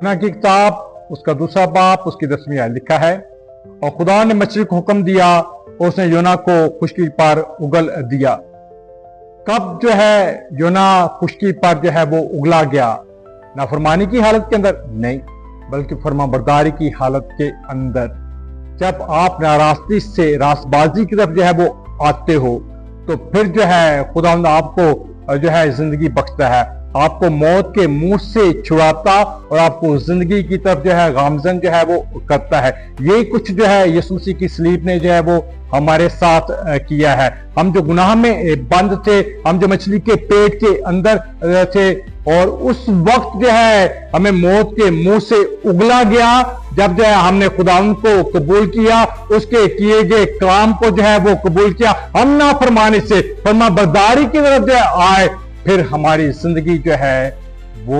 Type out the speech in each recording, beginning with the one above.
यूहन्ना की किताब उसका दूसरा बाब उसकी 10वीं आयत लिखा है, और खुदा ने मछली को हुक्म दिया और उसने योना को खुशकी पर उगल दिया। कब जो है योना खुशकी पर जो है वो उगला गया? नाफरमानी की हालत के अंदर नहीं, बल्कि फरमाबरदारी की हालत के अंदर। जब आप नाराजगी से रास्तबाजी की तरफ जो है वो आते हो, तो फिर जो है खुदा आपको जो है जिंदगी बख्शता है, आपको मौत के मुंह से छुड़ाता और आपको जिंदगी की तरफ जो है गामजन जो है वो करता है। ये कुछ जो है यीशु मसीह की सलीब ने जो है वो हमारे साथ किया है। हम जो गुनाह में बंद थे, हम जो मछली के पेट के अंदर थे, और उस वक्त जो है हमें मौत के मुंह से उगला गया। जब जो है हमने खुदावंद को कबूल किया, उसके किए गए काम को जो है वो कबूल किया, हम नाफरमानी से फरमाबरदारी की तरफ जो है आए, फिर हमारी जिंदगी जो है वो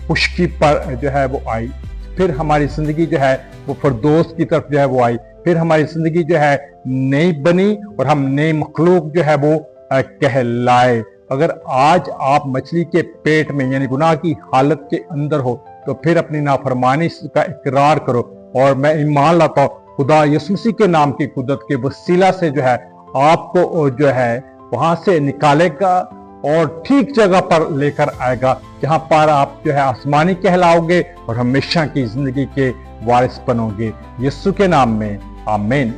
खुशकी पर जो है वो आई, फिर हमारी जिंदगी जो है वो फिरदौस की तरफ जो है वो आई, फिर हमारी जिंदगी जो है नई बनी और हम नई मखलूक जो है वो कहलाए। अगर आज आप मछली के पेट में यानी गुनाह की हालत के अंदर हो, तो फिर अपनी नाफरमानी का इकरार करो, और मैं ईमान लाता हूं खुदा यीशु मसीह के नाम की कुदरत के वसीला से जो है आपको जो है वहां से निकालेगा और ठीक जगह पर लेकर आएगा, जहां पर आप जो है आसमानी कहलाओगे और हमेशा की जिंदगी के वारिस बनोगे। यीशु के नाम में आमीन।